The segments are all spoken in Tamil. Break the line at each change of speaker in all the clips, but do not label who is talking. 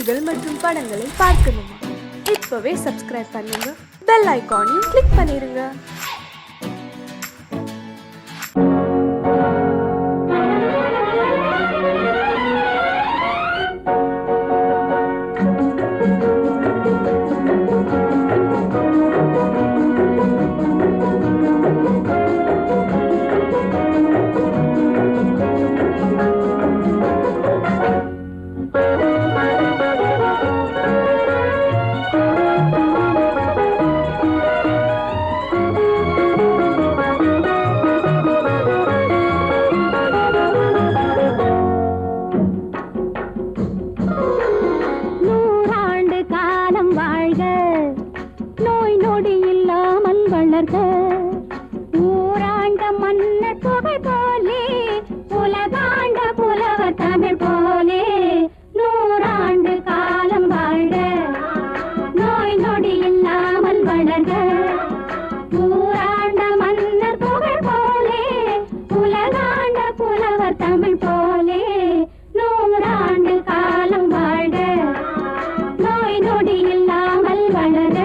செய்திகள் மற்றும் படங்களை பார்க்கணுமா? இப்பவே சப்ஸ்கிரைப் பண்ணுங்க, பெல் ஐகானையும் கிளிக் பண்ணிருங்க.
ஊராண்ட மன்னர் புகழ் போலே, உலகாண்ட புலவர் தமிழ் போலே, நூறாண்டு காலம் வாழ்க, நோய் நொடி இல்லாமல் வளர்க. ஊராண்ட மன்னர் புகழ் போலே, உலகாண்ட புலவர் தமிழ் போலே, நூறாண்டு காலம் வாழ்க, நோய் நொடி இல்லாமல் வளர்க.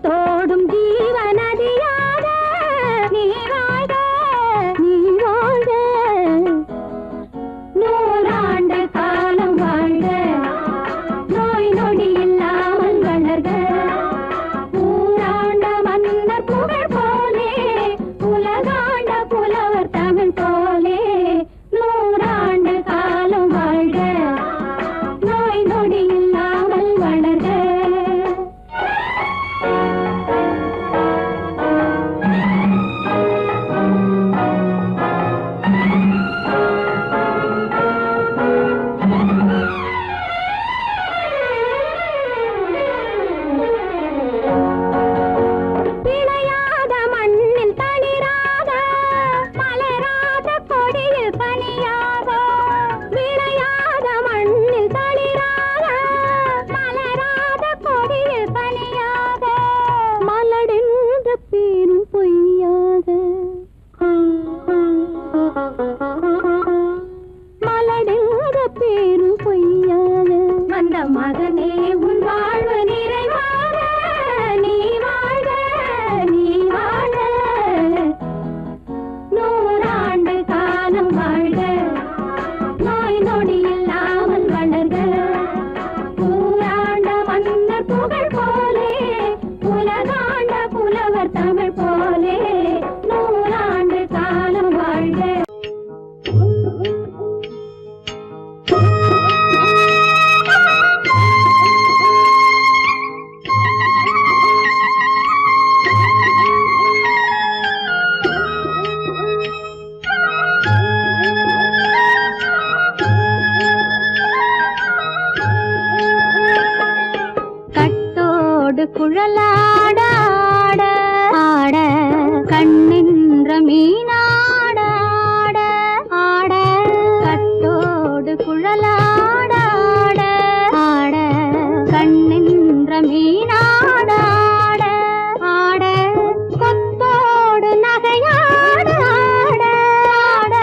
தோடும் ஜீவநதியாக நீ வாழ்க, நீ வாழ்க, நூறாண்டு காலம் வாழ்க, நோய் நொடி இல்லாமல் வளர்க. ஊராண்ட மன்னர் புகழ் போலே, உலகாண்ட புலவர் தமிழ் போலே, நூறாண்டு காலம் வாழ்க, நோய் நொடி இல்லாமல் வளர்க. மகனே உன் வாழ்வு நிறைவாக, நீ வாழ்க, நீ வாழ்க, நூறாண்டு காலம் வாழ்க, நோய் நொடி இல்லாமல் வளர்க. ஊராண்ட மன்னர் புகழ் போலே, உலகாண்ட புலவர் தமிழ் போலே, நூறாண்டு காலம் வாழ்க. குழலாட ஆட ஆட, கண்ணின்ற மீனாட ஆட ஆட, கட்டோடு குழலாட ஆட ஆட, கண்ணின்ற மீனாட ஆட ஆட, கொத்தோடு நகையாட ஆட ஆட,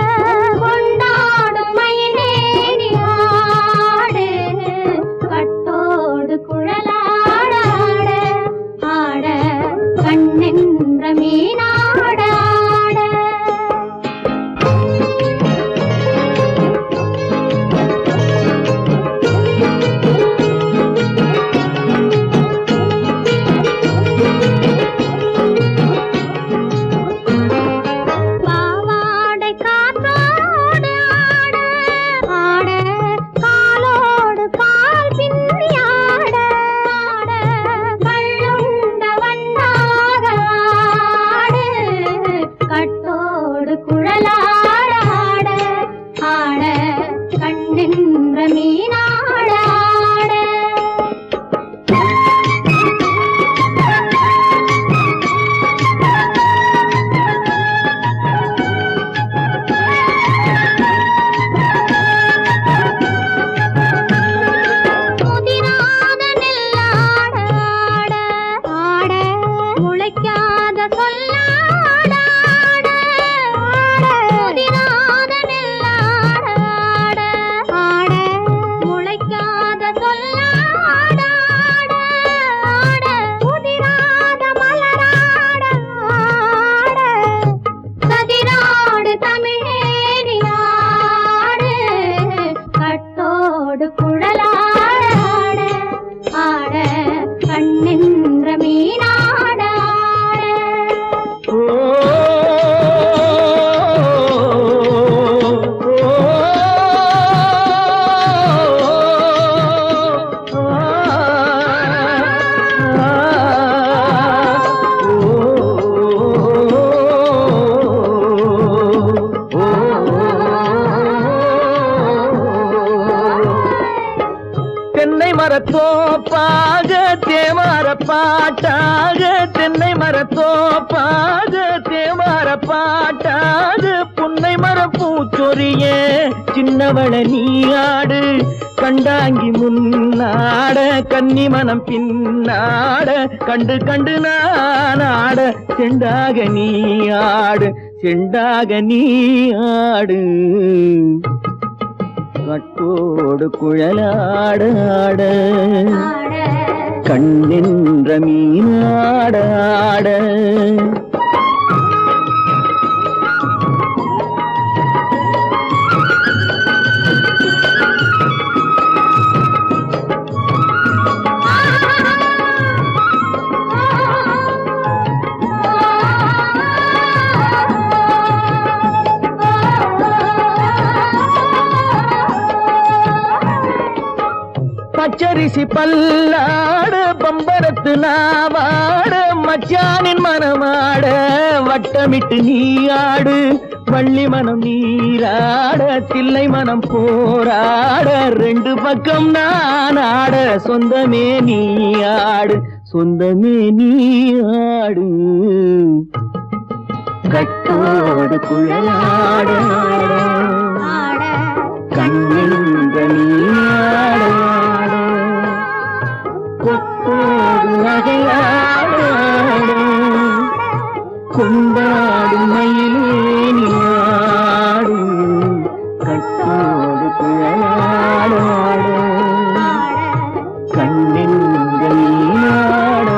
கொண்டாடும் மயிலேறி ஆடு, கட்டோடு குழலாட ஆட
மரத்தோப்பாக தேவார பாட்டாக தென்னை மரத்தோப்பாக தேவார பாட்டாக புன்னை மரப்பூச்சொரிய சின்னவள நீயாடு கண்டாங்கி முன்னாட கன்னி மனம் பின்னாட கண்டு கண்டு நானாட செண்டாக நீயாடு செண்டாக நீயாடு கட்டோடு குழலாடாட கண்ணின்ற மீனாடாட பச்சரிசி பல்லாட பம்பரத்து நாவாட மச்சானின் மனமாட வட்டமிட்டு நீயாடு வள்ளி மனம் நீராட தில்லை மனம் போராட ரெண்டு பக்கம் நான் ஆட சொந்தமே நீயாடு சொந்தமே நீயாடு கட்டோடு குழலாட கண்ணின்ற நீயாட கொத்தோடு நகையாட கொண்டாடு மயிலேனியாடு கட்டோடு குழலாட கண்ணின்ற நீயாட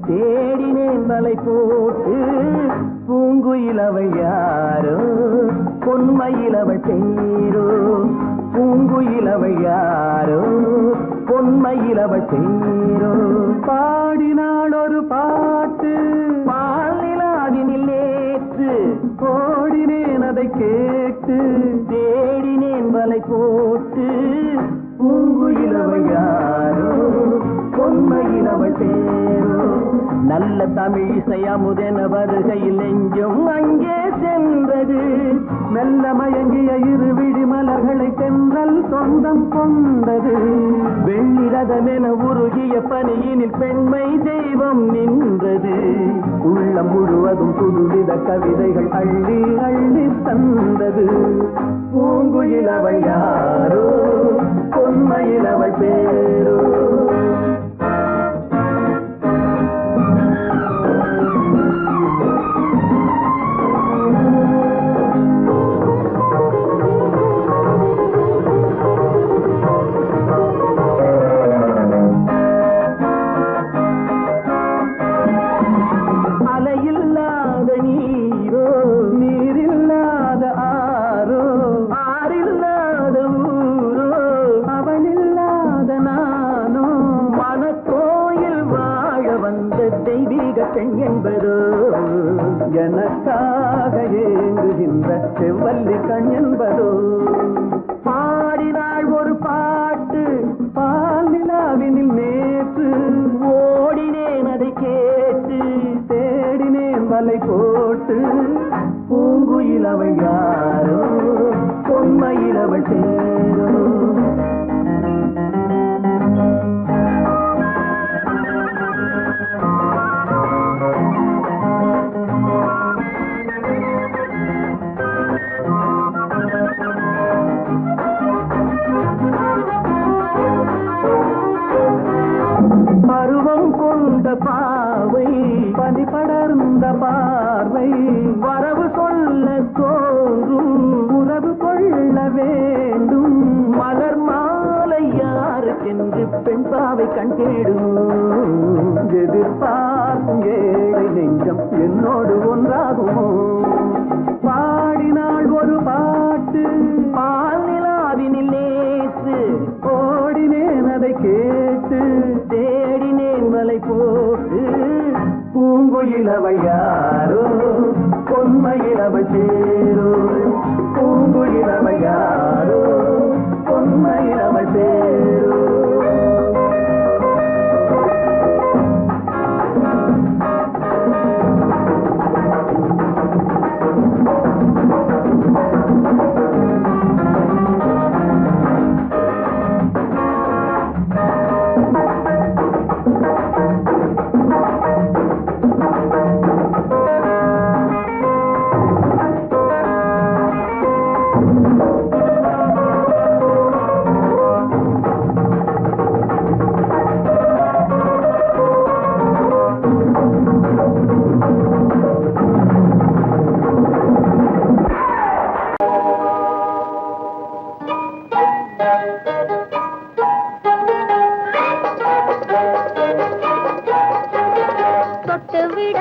தேடினேன் வலை போட்டு பூங்குயில் அவள் யாரோ பொன்மையில் அவள் பேரோ பூங்குயில் அவள் யாரோ பொன்மையில் அவள் பேரோ பாடினாள் ஒரு பாட்டு பாலிலாவினில் நேற்று ஓடினேன் அதை கேட்டு தேடினேன் வலை போட்டு பூங்குயில் அவள் யாரோ பொன்மையில் அவள் பேரோ நல்ல தமிழ் இசையமுதென வருகையில் நெஞ்சும் அங்கே சென்றது மெல்ல மயங்கிய இரு விழி மலர்களை தென்றல் சொந்தம் கொண்டது வெள்ளிரதமென உருகிய பனியினில் பெண்மை தெய்வம் நின்றது உள்ளம் முழுவதும் புதுவித கவிதைகள் அள்ளி அள்ளி தந்தது பூங்குயில் அவள் யாரோ பொன்மையில் அவள் பேரோ பெண் என்பதோ எனக்காக ஏங்குகின்ற செவ்வல்லி கண் என்பதோ பாடினாள் ஒரு பாட்டு பால் நிலாவினில் நேற்று ஓடினேன் அதை கேட்டு தேடினேன் வலை போட்டு பூங்குயில் அவள் யாரோ பொன்மையில் அவள் பேரோ பருவம் கொண்ட பாவை பனி படர்ந்த பார்வை வரவு சொல்ல தோன்றும் உறவு கொள்ள வேண்டும் மலர் மாலை யாருக்கென்று பெண் பாவை கண் தேடும் எதிர்பார்க்கும் ஏழை நெஞ்சம் என்னோடு ஒன்றாகுமோ பாடினாள் ஒரு பாட்டு பால் நிலாவினில் நேற்று ஓடினேன் அதை கேட்டு தேடினேன் வலை போட்டு பூங்குயில் அவள் யாரோ பொன்மையில் அவள் பேரோ பூங்குயில் அவள் யாரோ பொன்மையில் அவள் பேரோ
தொட்டுவிட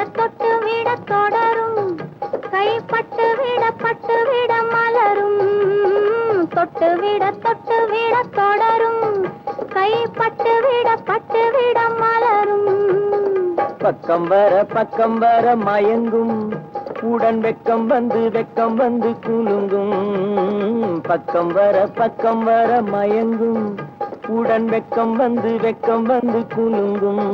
தொடரும் கைப்பட்டு விட மலரும் தொட்டுவிட தொடரும் கைப்பட்டு விட மலரும்
பக்கம் வர மயங்கும் உடன் வெக்கம் வந்து குலுங்கும் பக்கம் வர மயங்கும் உடன் வெக்கம் வந்து குலுங்கும்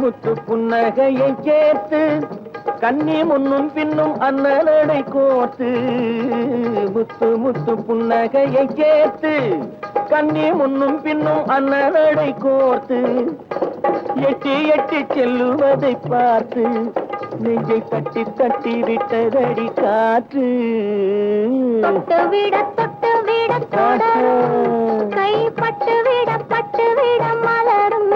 முத்து புன்னகையை சேர்த்து கண்ணி முன்னும் பின்னும் அண்ணலடை கோர்த்து முத்து புன்னகையை சேர்த்து கண்ணி முன்னும் பின்னும் அண்ணலடை கோர்த்து எட்டி செல்லுவதை பார்த்து நெஞ்சை தட்டி விட்டதடி காற்று
தொட்டுவிட தொடரும் கைப்பட்டு விட பட்டு விட மலரும்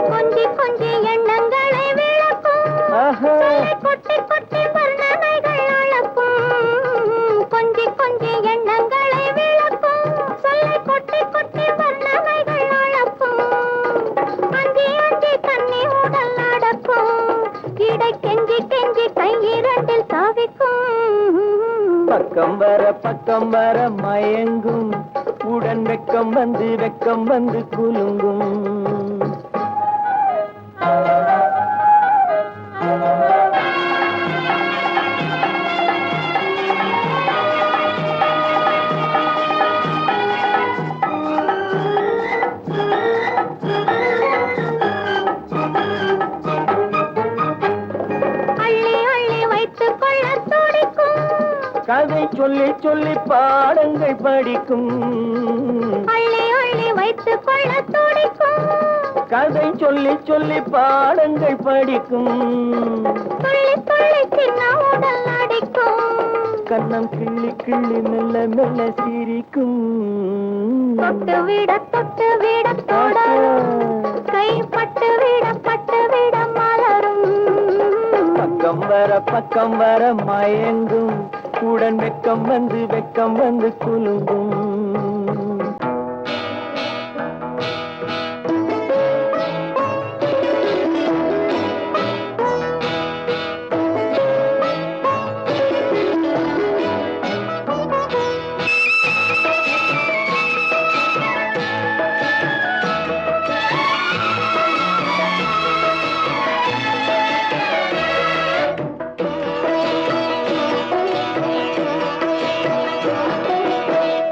கொஞ்சி கொஞ்சி எண்ணங்களை விளக்கும் கொட்டி கொட்டி வர்ணனைகள் அளக்கும் கொஞ்சி கொஞ்சி எண்ணங்களை விளக்கும் சொல்லை கொட்டி கொட்டி வர்ணனைகள் அளக்கும் அஞ்சி அஞ்சி கண்ணி உடல் நடக்கும் இடை கெஞ்சி கெஞ்சி கை இரண்டில் சாவிக்கும்
பக்கம் வர மயங்கும் உடன் வெக்கம் வந்து குலுங்கும்
அள்ளி அள்ளி வைத்துக் கொள்ள துடிக்கும்
கதை சொல்லி சொல்லி பாடங்கள் படிக்கும்
அள்ளி அள்ளி வைத்துக் கொள்ள துடிக்கும்
கதை சொல்லி சொல்லி பாடங்கள் படிக்கும்
துள்ளி துள்ளி சின்ன உடல் அடிக்கும்
கண்ணம் கிள்ளி கிள்ளி மெல்ல மெல்ல சிரிக்கும்
தொட்டு விட தொடரும் கை பட்டு விட மலரும்
பக்கம் வர மயங்கும் உடன் வெக்கம் வந்து குலுங்கும்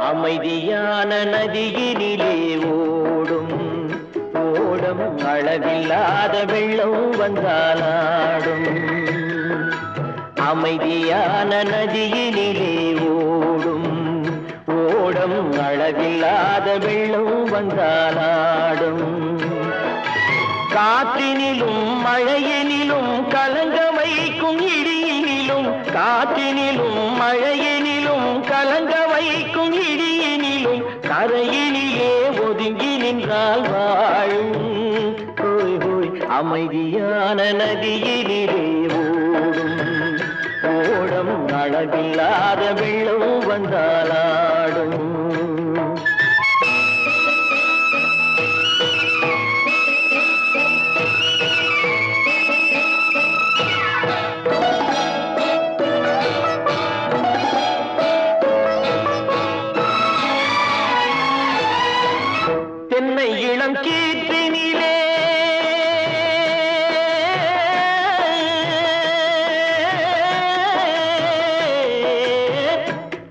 அமைதியான நதியினிலே ஓடும் ஓடம் அளவில்லாத வெள்ளம் வந்தாலாடும் அமைதியான நதியினிலே ஓடும் ஓடம் அளவில்லாத வெள்ளம் வந்தாலாடும் காற்றினிலும் மழையினிலும் கலங்க வைக்கும் இடியினிலும் காற்றினிலும் மழையினிலும் கலங்க வைக்கும் இடியினிலும் கரையினிலே ஒதுங்கி நின்றால் வாழும் ஹோய் ஹோய் அமைதியான நதியினிலே ஓடும் ஓடம் அளவில்லாத வெள்ளம் வந்தாலாடும் தென்னை இளம் கீற்றினிலே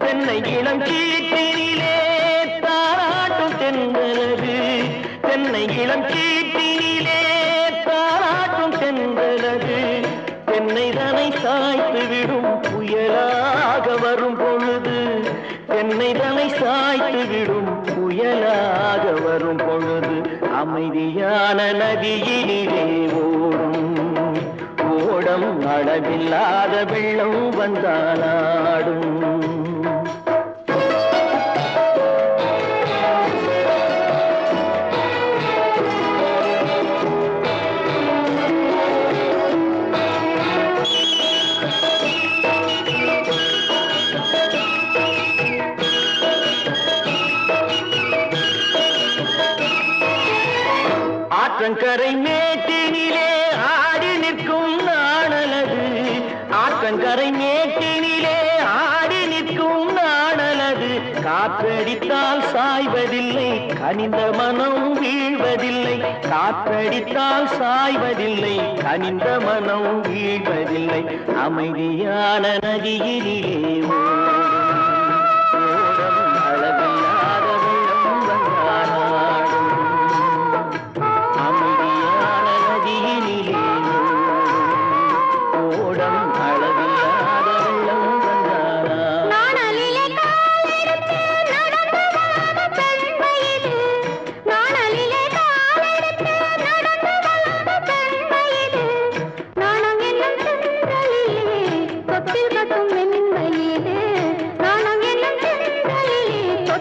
தென்னை இளம் கீற்றினிலே தாராட்டும் தென்றலது தென்னை இளம் கீற்றினிலே தாராட்டும் தென்றலது தென்னை தனை சாய்த்து விடும் புயலாக வரும் பொழுது தென்னை தனை சாய்த்து விடும் புயலாக வரும் பொழுது அமைதியான நதியினிலே ஓடும் ஓடம் அளவில்லாத வெள்ளம் வந்தாலாடும் ஆற்றங்கரை மேட்டினிலே ஆடி நிற்கும் நாணலது ஆற்றங்கரை மேட்டினிலே ஆடி நிற்கும் நாணலது காற்றடித்தால் சாய்வதில்லை கனிந்த மனம் வீழ்வதில்லை காற்றடித்தால் சாய்வதில்லை கனிந்த மனம் வீழ்வதில்லை அமைதியான நதியினிலே ஓடும் அளவில்லாத வெள்ளம் வந்தாலாடும் அமைதியான நதியினிலே ஓடும் அளவில்லாத வெள்ளம் வந்தாலாடும்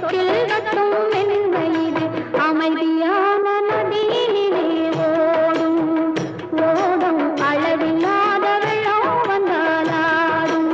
தொட்டில் கட்டும் மென்மையிலே அமைதியான நதியிலே ஓடும் ஓடும் அளவில்லாத வெள்ளம் வந்தாலாடும்.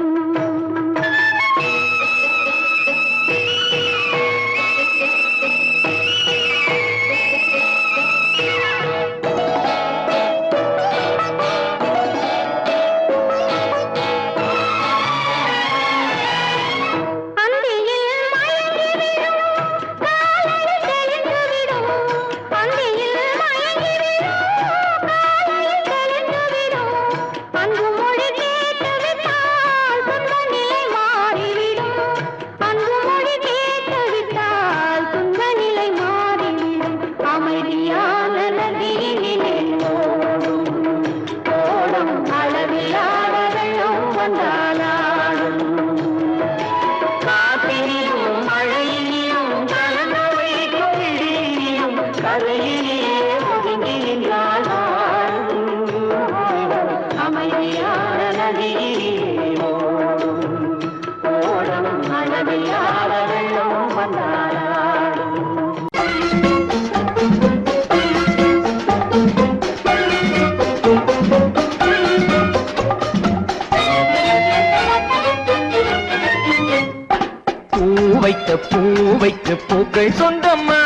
பூவைக்கு பூக்கள் சொந்தம்மா.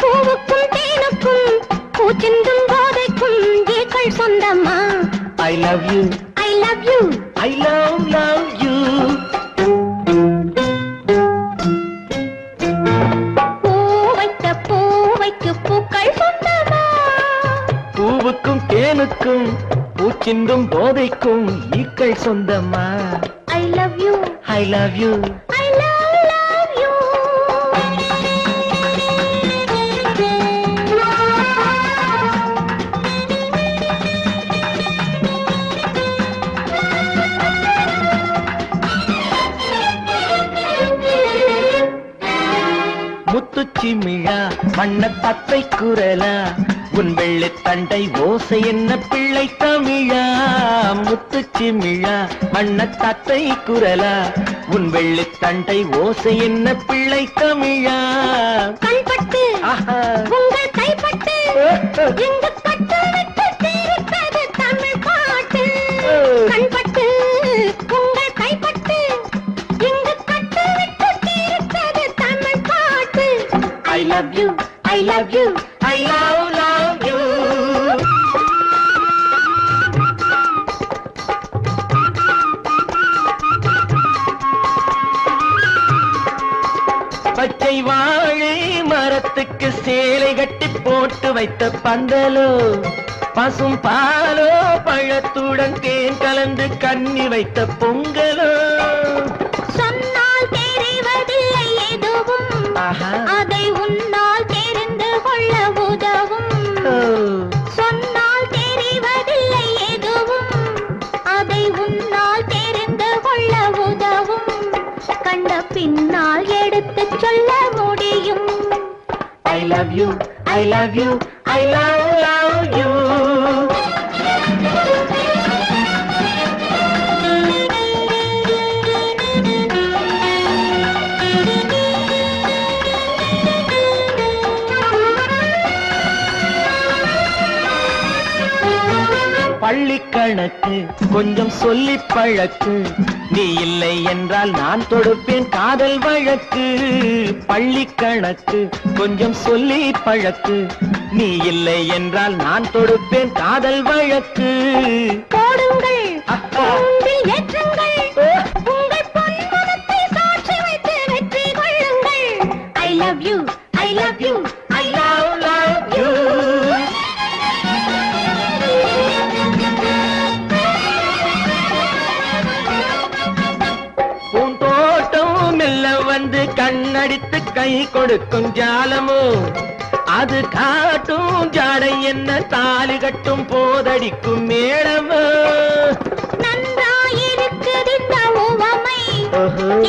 பூவுக்கும் தேனுக்கும் பூச்சிந்தும் போதைக்கும் ஏக்கள் சொந்தம்மா.
I love you,
I love you,
I love you.
பூவைக்கு பூக்கள் சொந்தம்மா.
பூவுக்கும் தேனுக்கும் பூச்சிந்தும் போதைக்கும் ஈக்கள் சொந்தம்மா.
I love you,
I love you,
I love you.
முத்துச்சிமிழா வண்ண தத்தை குரலா உன் வெள்ளை தண்டை ஓசை என்ன பிள்ளை தமிழா. முத்துச்சிமிழா வண்ண தத்தை குரலா உன் வெள்ளை தண்டை ஓசை என்ன பிள்ளை தமிழா.
கண்பட்டு உங்கள் கைப்பட்டு எங்கு பட்டு விட்டு தீர்த்தது தமிழ் பாட்டு. கண்பட்டு உங்கள் கைப்பட்டு எங்கு பட்டு விட்டு தீர்த்தது தமிழ் பாட்டு.
I love you, I love you, I love you. பச்சை வாழை மரத்துக்கு சேலை கட்டி போட்டு வைத்த பந்தலோ பசும் பாலோ பழத்துடன் தேன் கலந்து கண்ணி வைத்த பொங்கலோ.
சொன்னால் தெரிவதில்லை எதுவும் அதை உன்னால் தெரிந்து கொள்ள உதவும். சொன்னால் தெரிவதில்லை எதுவும் அதை உன்னால் தெரிந்து கொள்ள உதவும். கண்ட பின்னால் எடுத்துச் சொல்ல முடியும்.
I love you, I love you, I love you. பள்ளிக்கணக்கு கொஞ்சம் சொல்லி பழக்கு, நீ இல்லை என்றால் நான் தொடுப்பேன் காதல் வழக்கு. பள்ளிக்கணக்கு கொஞ்சம் சொல்லி பழக்கு, நீ இல்லை என்றால் நான் தொடுப்பேன் காதல் வழக்கு.
போடுங்கள் கூண்டில் ஏற்றுங்கள் உங்கள் பொன்மனத்தை சாட்சி வைத்து வெற்றி கொள்ளுங்கள். I love you, I love you,
I love you. பூந்தோட்டம் மெல்ல வந்து கண்ணடித்து கை கொடுக்கும் ஜாலமோ, அது காட்டும் ஜாடை என்ன தாலி கட்டும் போதடிக்கும் மேளமோ.
நன்றாயிருக்குது இந்த உவமை,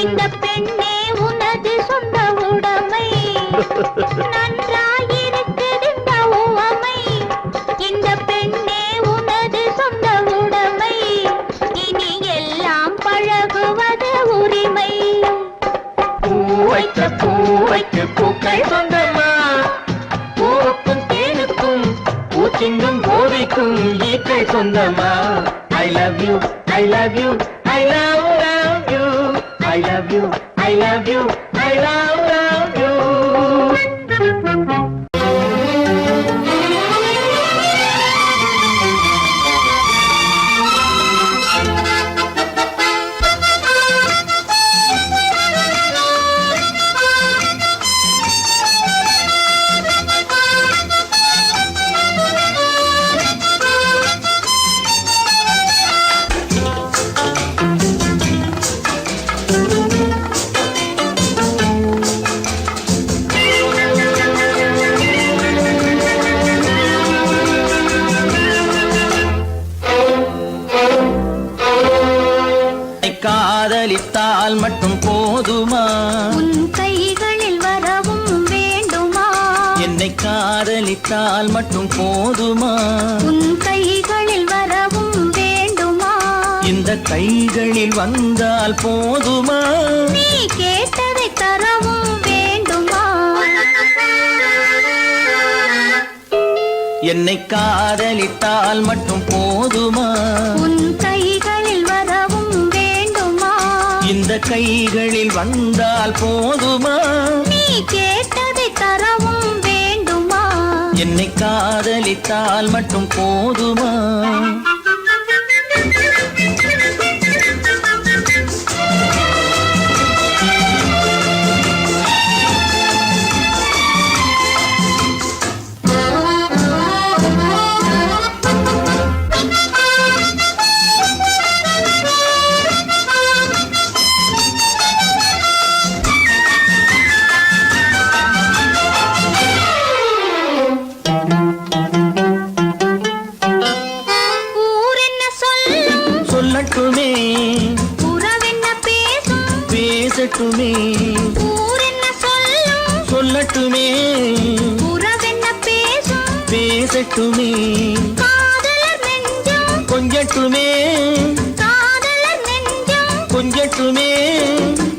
இந்த பெண்ணே உனது சொந்த உடைமை. நன்றாயிருக்குது இந்த உவமை, இந்த பெண்ணே உனது சொந்த உடைமை. இனி எல்லாம் பழகுவது உரிமை.
பூ வைத்த பூவைக்கு பூக்கள் சொந்தமா பூவுக்கும் தேனுக்கும் பூச்சிங்கும் போதைக்கும் ஈக்கள் சொந்தமா I love you, I love you, I love you, I love you, I love you, I love you. காதலித்தால் மட்டும் போதுமா
உன் கைகளில் வரவும் வேண்டுமா
என்னை காதலித்தால் மட்டும் போதுமா
உன் கைகளில் வரவும் வேண்டுமா
இந்த கைகளில் வந்தால் போதுமா
நீ கேட்டதை தரவும் வேண்டுமா
என்னை காதலித்தால் மட்டும் போதுமா
உன் கைகளில் வரவும் வேண்டுமா
இந்த கைகளில் வந்தால் போதுமா
நீ கேட்டதை தரவும் வேண்டுமா
என்னை காதலித்தால் மட்டும் போதுமா சொல்லட்டுமே
உறவென்ன பேசும்
பேசட்டுமே
ஊரென்ன சொல்லும்
சொல்லட்டுமே
உறவென்ன பேசும்
பேசட்டுமே
காதலர் நெஞ்சம்
கொஞ்சட்டுமே
காதலர் நெஞ்சம்
கொஞ்சட்டுமே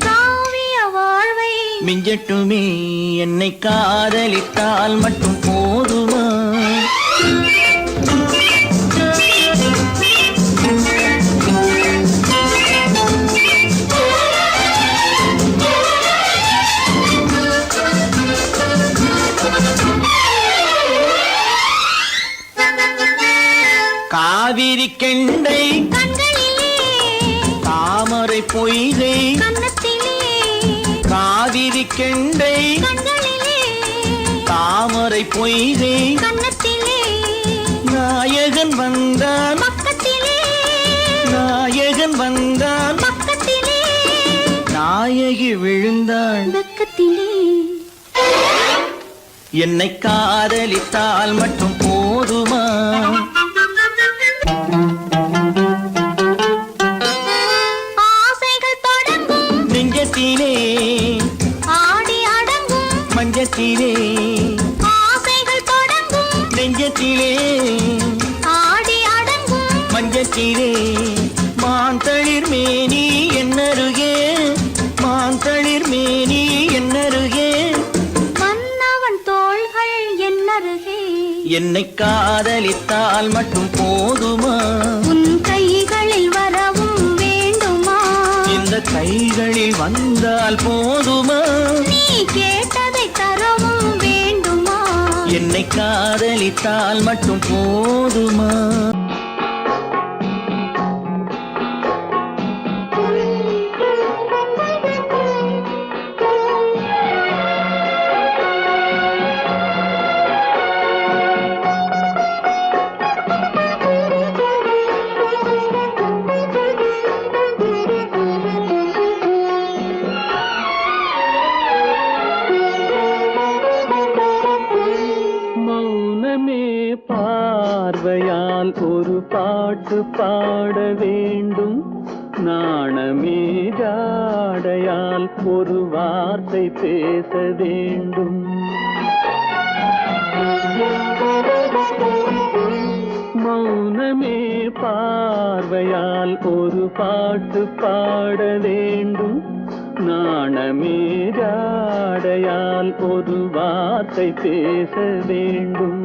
காவிய வாழ்வை
மிஞ்சட்டுமே என்னை காதலித்தால் மட்டும் போதுமா காவிரி கெண்டை
கண்களிலே
தாமரை பொய்கை
கன்னத்திலே
காவிரி கெண்டை
கண்களிலே
தாமரை பொய்கை
கன்னத்திலே
நாயகன் வந்தான்
பக்கத்திலே
நாயகன் வந்தான்
பக்கத்திலே
நாயகி விழுந்தாள்
பக்கத்திலே
என்னை காதலித்தால் மட்டும் போதுமா
ஆசைகள் தொடங்கும்
நெஞ்சத்திலே
ஆடி அடங்கும்
மஞ்சத்திலே
ஆசைகள் தொடங்கும்
நெஞ்சத்திலே
ஆடி அடங்கும்
மஞ்சத்திலே மாந்தளிர் மேனி என்னருகே மாந்தளிர் மேனி என்னருகே
மன்னவன் தோள்கள் என்னருகே
என்னை காதலித்தால் மட்டும் போதுமா
உன் கைகளில் வரவும் வேண்டுமா
இந்த கைகளில் வந்தால் போதுமா
நீ கேட்டதை தரவும் வேண்டுமா
என்னை காதலித்தால் மட்டும் போதுமா
மௌனமே பார்வையால் ஒரு பாட்டு பாட வேண்டும் நாணமே ஜாடையால் ஒரு வார்த்தை பேச வேண்டும் மௌனமே பார்வையால் ஒரு பாட்டு பாட வேண்டும் நாணமே ஜாடையால் ஒரு வார்த்தை பேச வேண்டும்.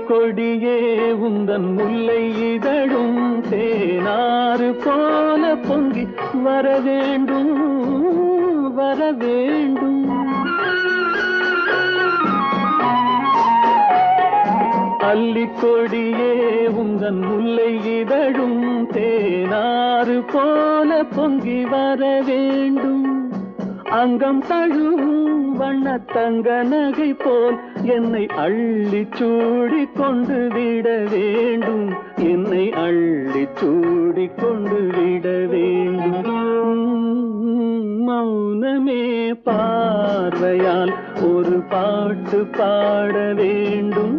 கொடியே உந்தன் முல்லை இதழும் தேனாறு போல பொங்கி வர வேண்டும் வர வேண்டும். அல்லிக்கொடியே உந்தன் முல்லை இதழும் தேனாறு போல பொங்கி வர வேண்டும். அங்கம் தழுவும் வண்ணத்தங்க நகை போல் என்னை அள்ளி சூடி கொண்டு விட வேண்டும். என்னை அள்ளி சூடி கொண்டு விட வேண்டும். மௌனமே பார்வையால் ஒரு பாட்டு பாட வேண்டும்.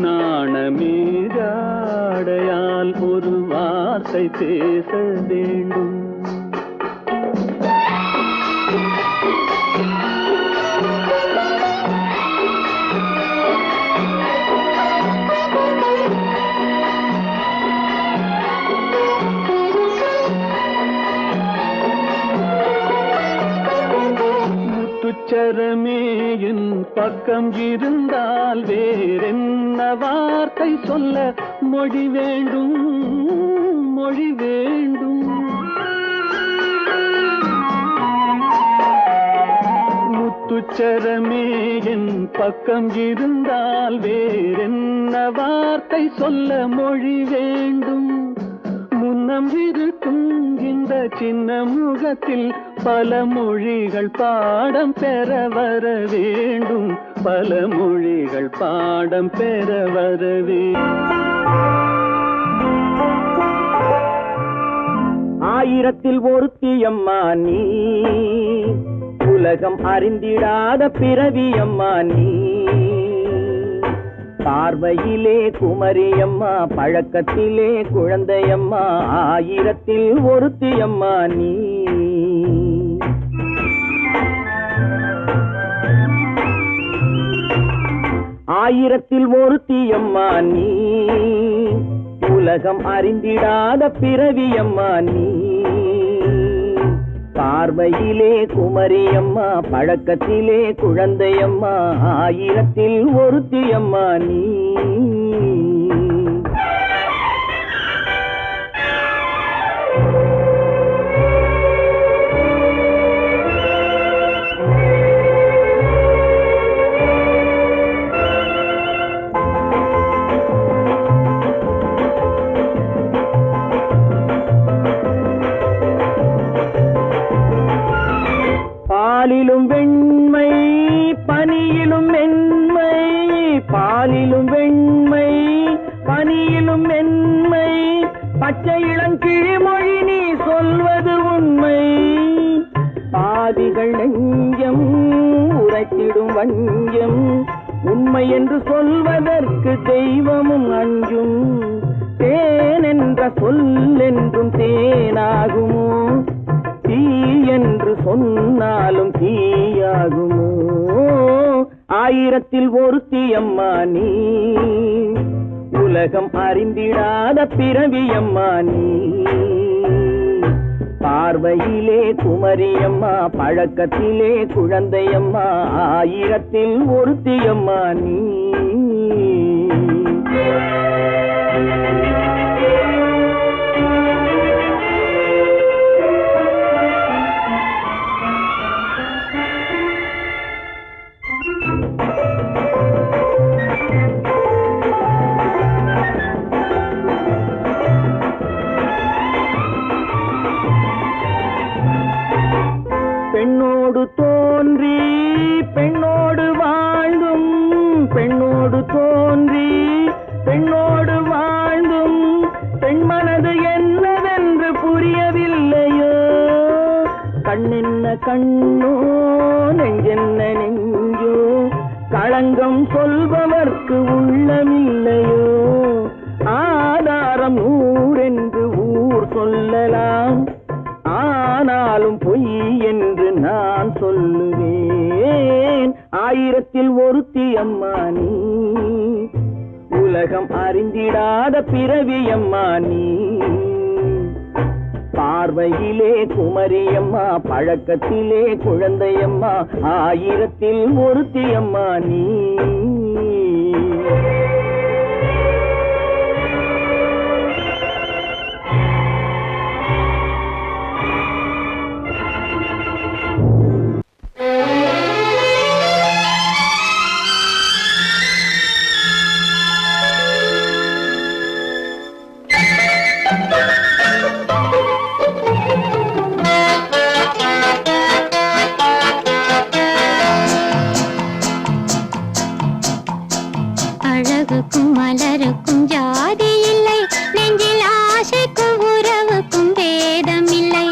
நாணமே ஜாடையால் ஒரு வார்த்தை பேச வேண்டும். முத்துச்சரமே என் பக்கம் இருந்தால் வேறென்ன வார்த்தை சொல்ல மொழி வேண்டும் மொழி வேண்டும். முத்துச்சரமே என் பக்கம் இருந்தால் வேறென்ன வார்த்தை சொல்ல மொழி வேண்டும். முன்னம் இருக்கும் இந்த சின்ன முகத்தில் பல மொழிகள் பாடம் பெற வர வேண்டும். பல மொழிகள் பாடம் பெற வர வேண்டும்.
ஆயிரத்தில் ஒருத்தியம்மா நீ, உலகம் அறிந்திடாத பிறவியம்மா நீ. பார்வையிலே குமரியம்மா, பழக்கத்திலே குழந்தையம்மா, ஆயிரத்தில் ஒருத்தியம்மா நீ. ஆயிரத்தில் ஒருத்தியம்மா நீ, உலகம் அறிந்திடாத பிறவியம்மா நீ. பார்வையிலே குமரியம்மா, பழக்கத்திலே குழந்தையம்மா, ஆயிரத்தில் ஒருத்தியம்மா நீ. பாலிலும் வெண்மை பனியிலும் மென்மை, பாலிலும் வெண்மை பனியிலும் மென்மை, பச்சை இளங்கிழிமொழி நீ சொல்வது உண்மை. பாதிகள் நெஞ்சம் உரைத்திடும் வஞ்சம், உண்மை என்று சொல்வதற்கு தெய்வமும் அஞ்சும். தேன் என்ற சொல் என்றும் தேனாகுமோ, தீ என்று சொன்னாலும் தீயாகுமோ. ஆயிரத்தில் ஒருத்தியம்மா நீ, உலகம் அறிந்திடாத பிறவியம்மா நீ. பார்வையிலே குமரியம்மா, பழக்கத்திலே குழந்தையம்மா, ஆயிரத்தில் ஒருத்தியம்மா நீ. பெண்ணோடு தோன்றி பெண்ணோடு வாழ்ந்தும், பெண்ணோடு தோன்றி பெண்ணோடு வாழ்ந்தும், பெண் மனது என்னவென்று புரியவில்லையோ. கண்ணென்ன கண்ணோ, நெஞ்சென்ன நெஞ்சோ, களங்கம் சொல்பவர்க்கு உள்ளமில்லையோ. ஆதாரம் ஊரென்று ஊர்
சொல்லலாம், ஆனாலும் பொய் என்று நான் சொல்லுவேன். 1000ல் ஒருத்தி அம்மா நீ, உலகம் அறிந்திடாத பிறவி அம்மா நீ. பார்வையிலே குமரியம்மா, பழக்கத்திலே குழந்தையம்மா, 1000ல் ஒருத்தி அம்மா நீ.
அழகுக்கும் மலருக்கும் ஜாதி இல்லை, நெஞ்சில் ஆசைக்கும் உறவுக்கும் பேதமில்லை.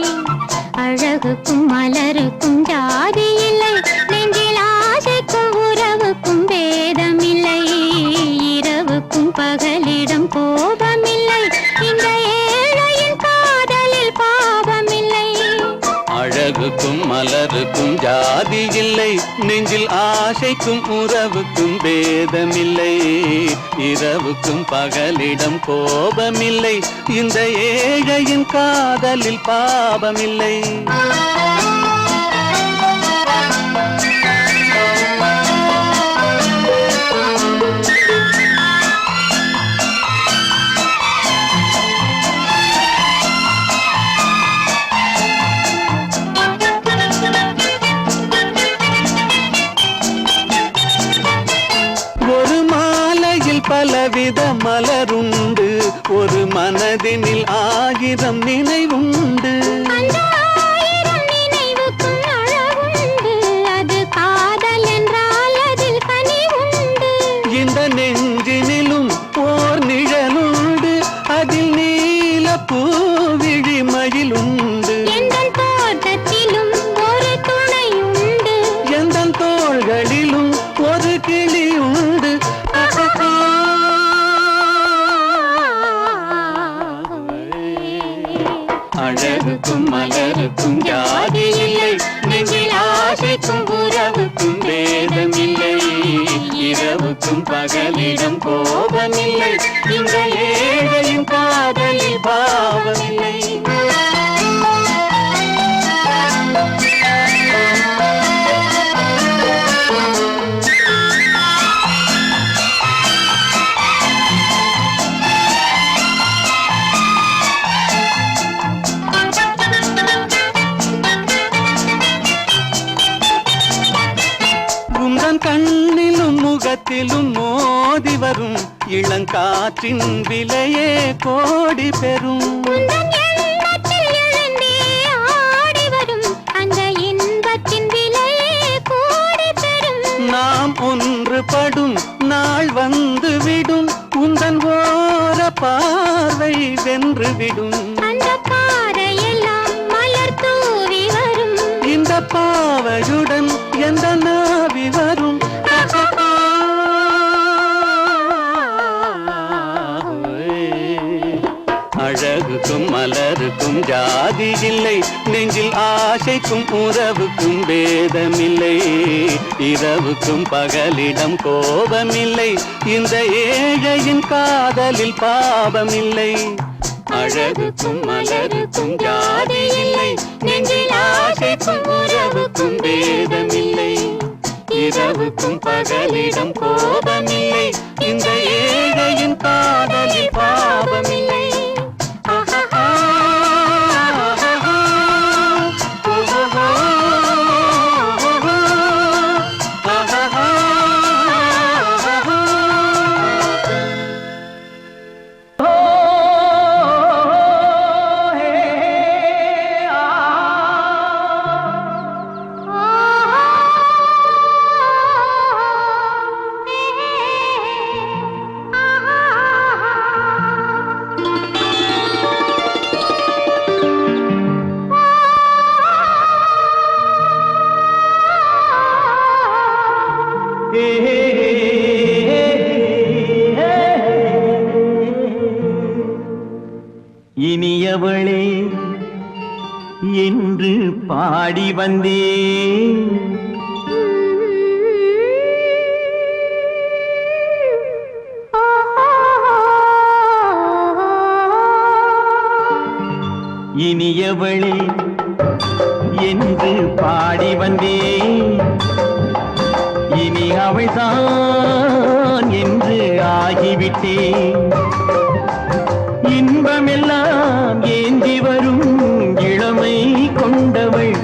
அழகுக்கும் மலருக்கும் ஜாதி இல்லை, நெஞ்சில் ஆசைக்கும் உறவுக்கும் பேதமில்லை. இரவுக்கும் பகலிடம் கோபமில்லை, இந்த ஏழையின் காதலில் பாவமில்லை.
அழகுக்கும் மலருக்கும் ஜாதி இல்லை, நெஞ்சில் ஆசைக்கும் உறவுக்கும் பேதமில்லை. இரவுக்கும் பகலிடம் கோபமில்லை, இந்த ஏழையின் காதலில் பாவமில்லை. பலவித மலருண்டு, ஒரு மனதினில் 1000 நினைவுண்டு.
அந்த 1000 நினைவுக்கும் அழகுண்டு, அது காதல் என்றால் அதில் கனிவுண்டு.
இந்த நெஞ்சினிலும் ஓர் நிழலுண்டு, அதில் நீல பூவிழி மயிலுண்டு.
எந்தன் தோட்டத்திலும் ஒரு துணையுண்டு,
எந்தன் தோள்களிலும் ஒரு கிளியுண்டு. அழகுக்கும் மலருக்கும் ஜாதி இல்லை, நெஞ்சில் ஆசைக்கும் உறவுக்கும் பேதமில்லை. இரவுக்கும் பகலிடம் கோபமில்லை, இந்த ஏழையின் காதலில் பாவமில்லை. கண்ணிலும் முகத்திலும் மோதி வரும் இளங்காற்றின் விலையே கோடி பெறும். நாம் ஒன்றுபடும் நாள் வந்து விடும், உந்தன் ஓர பார்வை வென்றுவிடும். இந்த பாவையுடன் எந்த நாவி வரும். அழகுக்கும் மலருக்கும் ஜாதி இல்லை, நெஞ்சில் ஆசைக்கும் உறவுக்கும் பேதமில்லை. இரவுக்கும் பகலிடம் கோபமில்லை, இந்த ஏழையின் காதலில் பாவமில்லை. அழகுக்கும் மலருக்கும் ஜாதி இல்லை, நெஞ்சில் ஆசைக்கும் உறவுக்கும் பேதமில்லை. இரவுக்கும் பகலிடம் கோபமில்லை, இந்த ஏழையின் காதலில் பாவமில்லை.
இனியவளே பாடி வந்தேன். இனியவளே என்று பாடி வந்தேன். இனி அவள்தான் என்று ஆகிவிட்டேன். இன்பமெல்லாம் ஏந்தி வரும் இளமை கொண்டவள்.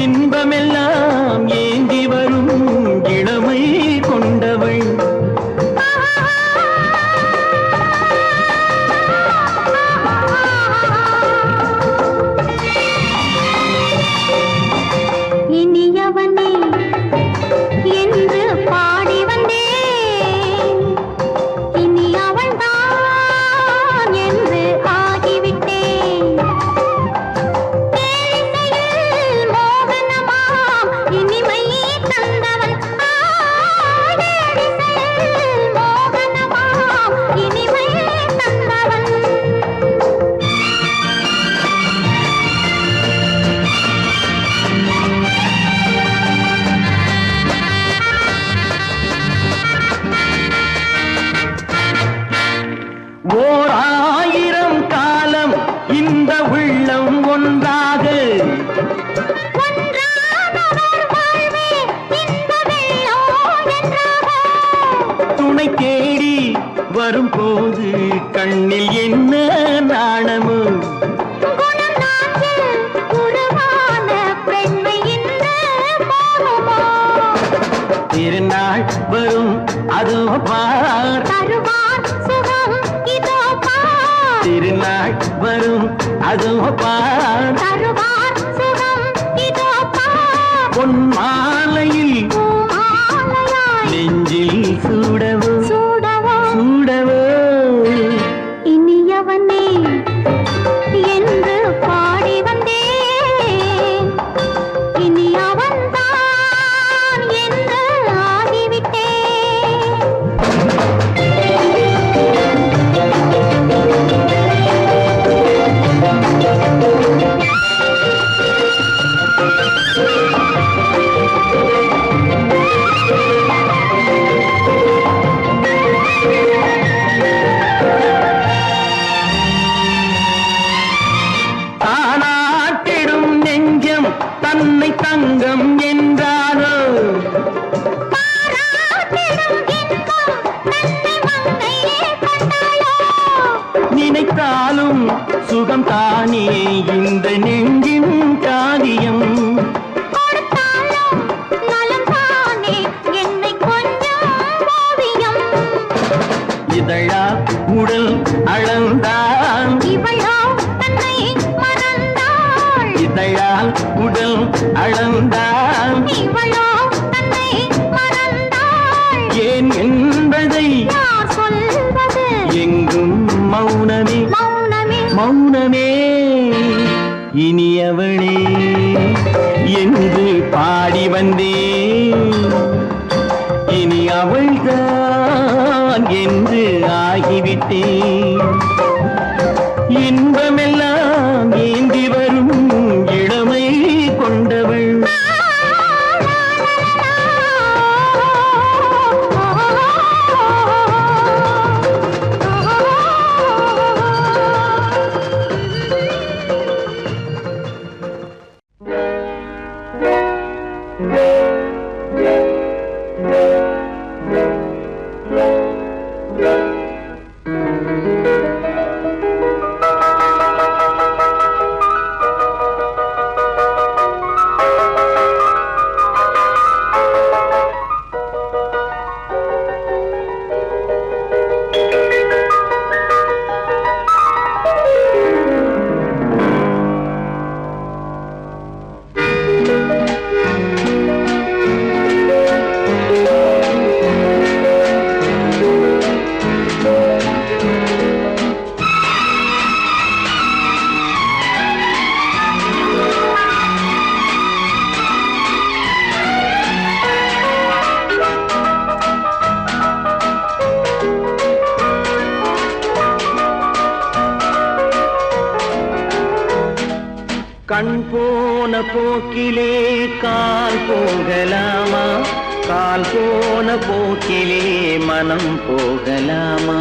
இன்பமெல்லாம் ஏந்தி வரும் இளமை கொண்டவள்.
இனியவனே என்று பாடி வந்தேன். இனி அவள்தான் என்று ஆகிவிட்டேன். தேனிசையில் மோகனமாம் இனிமை தந்தவன். தேனிசையில் மோகனமாம் இனிமை தந்தவன்.
ஓர் ஆயிரம் காலம் இந்த உள்ளம் ஒன்றாக
ஒன்றானவர் வாழ்வே இந்த வெள்ளம் என்றாக.
துணை தேடி வரும்போது கண்ணில் என்ன நாணமோ.
குணம் நான்கில் உருவான பெண்மை இந்த மோகமோ.
திருநாள் வரும் அதோ பார்.
தருவார் சுகம் இதோ பார்.
திருநாள் வரும் அதோ பார்.
தருவார் சுகம் இதோ பார்.
பொன் மாலையில்
பூமாலையாய்
நெஞ்சில் சூடவோ
சூடவோ.
சூடவோ.
இனியவனே என்று பாடி வந்தேன். இனி அவன்தான் என்று ஆகிவிட்டேன்.
தானாட்டிடும் நெஞ்சம் தன்னை தங்கம் என்றாரோ.
பாராட்டிடும் இன்பம் தன்னை மங்கையே கொண்டாளோ.
நினைத்தாலும் சுகம் தானே இந்த நெஞ்சின் காரியம்.
கொடுத்தாலும் நலம் தானே என்னை கொஞ்சம் ஓவியம்.
இதழால் உடல் அளந்தான்.
இவளோ தன்னை மறந்தாள்.
இதழால் உடல் அளந்தான்.
இவளோ தன்னை மறந்தாள்.
ஏன் என்பதை
யார் சொல்வது
எங்கும் மௌனமே
மௌனமே.
மௌனமே. இனியவளே என்று பாடி வந்தேன். இனி அவள்தான் என்று ஆகிவிட்டேன். இன்பமெல்லாம் ஏந்தி வரும் இளமை கொண்டவள். கண் போன
போக்கிலே கால் போகலாமா கால் போன போக்கிலே மனம் போகலாமா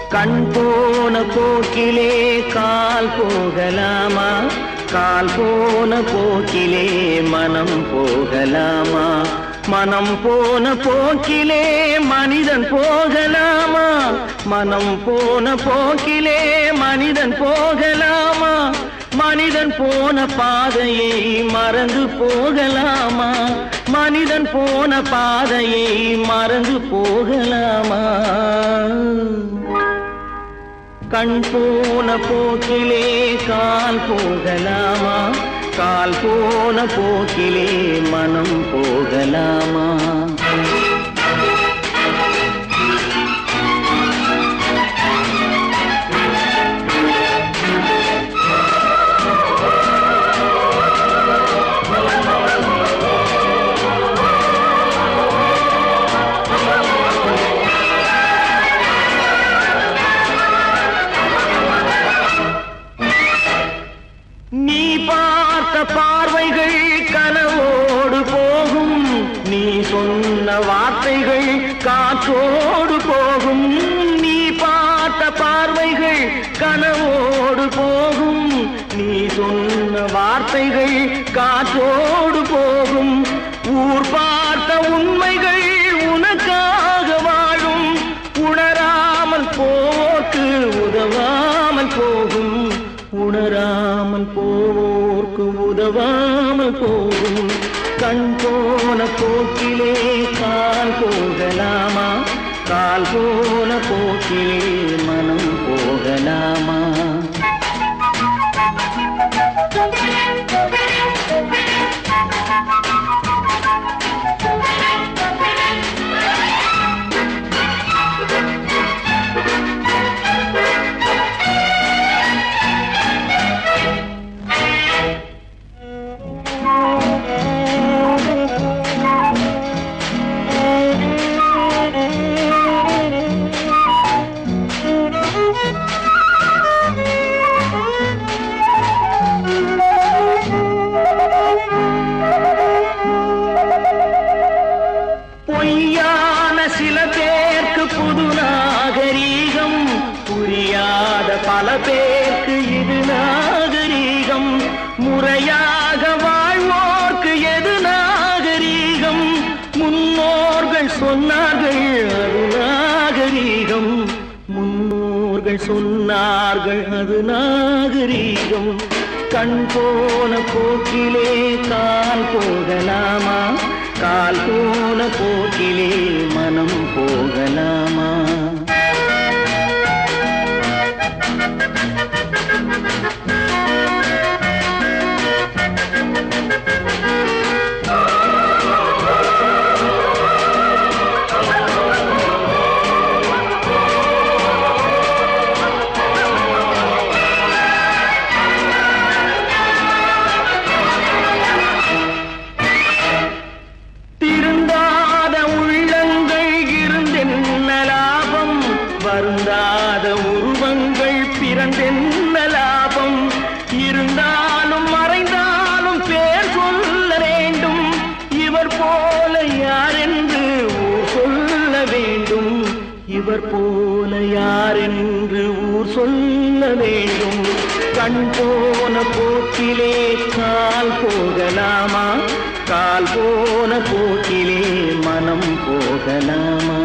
கண் போன போக்கிலே கால் போகலாமா கால் போன போக்கிலே மனம் போகலாமா மனம் போன போக்கிலே மனிதன் போகலாமா மனம் போன போக்கிலே மனிதன் போகலாமா மனிதன் போன பாதையை மறந்து போகலாமா மனிதன் போன பாதையை மறந்து போகலாமா கண் போன போக்கிலே கால் போகலாமா கால் போன போக்கிலே மனம் போகலாமா நீ பார்த்த பார்வைகள் கனவோடு போகும் நீ சொன்ன வார்த்தைகள் காற்றோடு போகும் நீ பார்த்த பார்வைகள் கனவோடு போகும் நீ சொன்ன வார்த்தைகள் காற்றோடு போகும் ஊர் பார்த்த உண்மைகள் உனக்காக வாழும் உணராமல் போக்கு உதவாமல் போகும் உணராமல் போவோர்க்கு உதவாமல் போகும் கண் போன போக்கிலே கால் போகலாமா கால் போன போக்கிலே மனம் போகலாமா பொய்யான சில பேருக்கு புது நாகரீகம் புரியாத பல பேருக்கு இது நாகரீகம் முறையாக வாழ்வோர்க்கு எது நாகரீகம் முன்னோர்கள் சொன்னார்கள் அது நாகரீகம் முன்னோர்கள் சொன்னார்கள் அது நாகரீகம் கண் போன போக்கிலே கால் போகலாமா கால் போன போக்கிலே மனம் போகலாமா வருந்தாத உருவங்கள் பிறந்தென்ன லாபம் இருந்தாலும் மறைந்தாலும் பேர் சொல்ல வேண்டும் இவர் போல யாரென்று ஊர் சொல்ல வேண்டும் இவர் போல யாரென்று ஊர் சொல்ல வேண்டும் கண் போன போக்கிலே கால் போகலாமா கால் போன போக்கிலே மனம் போகலாமா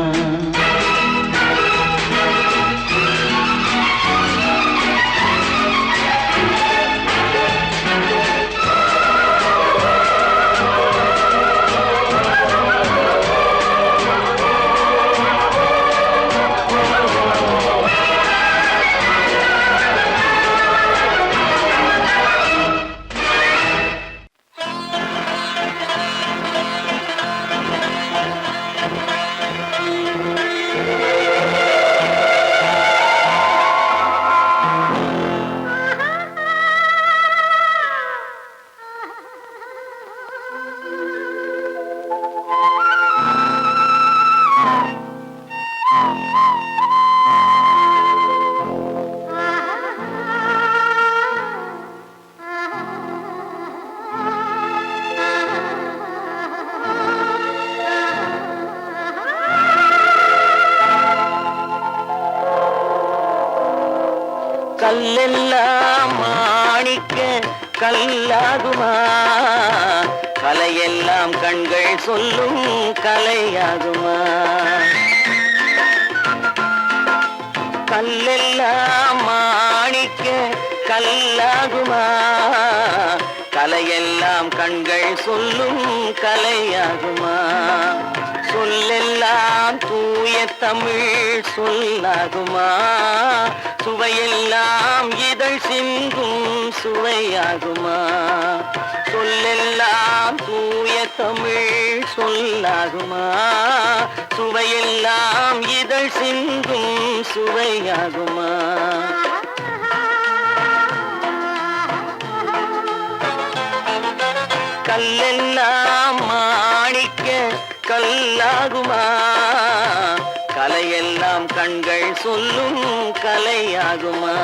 கல்லெல்லாம் மாணிக்க கல்லாகுமா, கலையெல்லாம் கண்கள் சொல்லும் கலையாகுமா. கல்லெல்லாம் மாணிக்க கல்லாகுமா, கலையெல்லாம் கண்கள் சொல்லும் கலையாகுமா. சொல்லெல்லாம் தூய தமிழ் சொல்லாகுமா, சுவையெல்லாம் இதழ் சிந்தும் சுவையாகுமா. சொல்லெல்லாம் தூய தமிழ் சொல்லாகுமா, சுவையெல்லாம் இதழ் சிந்தும் சுவையாகுமா. கல்லெல்லாம் மாணிக்க கல்லாகுமா, கலையெல்லாம் கண்கள் சொல்லும் கலையாகுமா.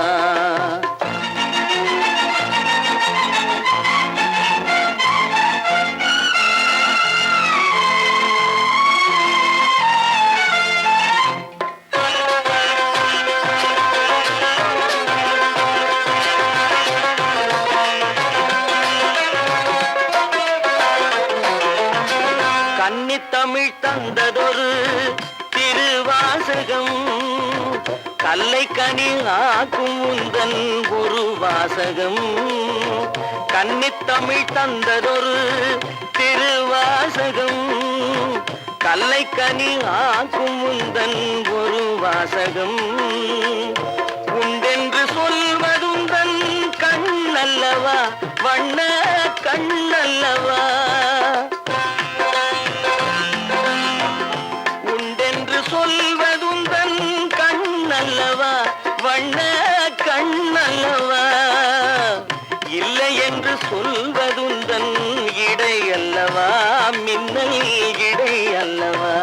கன்னித்தமிழ் தந்ததொரு திருவாசகம், கல்லை கனி ஆக்கும் உந்தன் ஒரு வாசகம். கன்னித்தமிழ் தந்ததொரு திருவாசகம், கல்லை கனி ஆக்கும் உந்தன் ஒரு வாசகம். உண்டென்று சொல்வதுந்தன் கண்ணல்லவா, வண்ண கண்ணல்லவா. சொல்வதுந்தன் கண்ணல்லவா, வண்ண கண்ணல்லவா. இல்லை என்று சொல்வதுந்தன் இடை அல்லவா, மின்னல் இடை அல்லவா.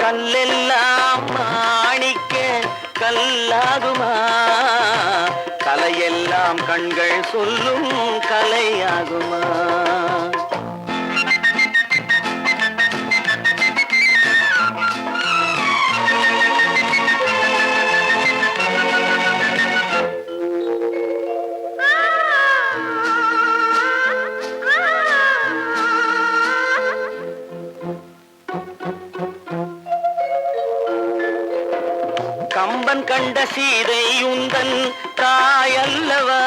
கல்லெல்லாம் மாணிக்க கல்லாகுமா, கலையெல்லாம் கண்கள் சொல்லும் கலையாகுமா. கம்பன் கண்ட சீதை உந்தன் தாயல்லவா,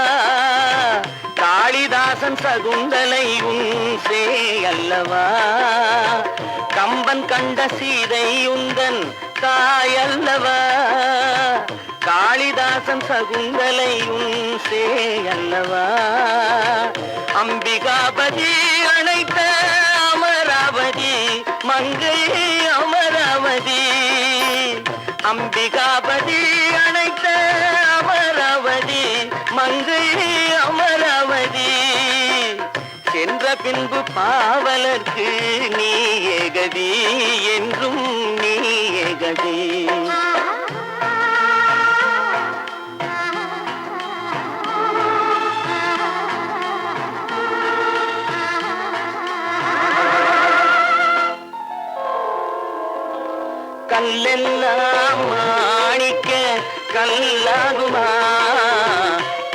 காளிதாசன் சகுந்தலை உன் சேயல்லவா. கம்பன் கண்ட சீதை உந்தன் தாயல்லவா, காளிதாசன் சகுந்தலை உன் சேயல்லவா. அம்பிகாபதி அணைத்த அமராவதி மங்கை அமராவதி. அம்பிகாபதி அணைத்த அமராவதி மங்கை அமராவதி. சென்ற பின்பு பாவலர்க்கு நீ ஏகதி, என்றும் நீ ஏகதி. கல்லெல்லாம் மாணிக்க கல்லாகுமா,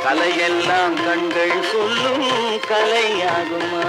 கலையெல்லாம் கண்கள் சொல்லும் கலையாகுமா.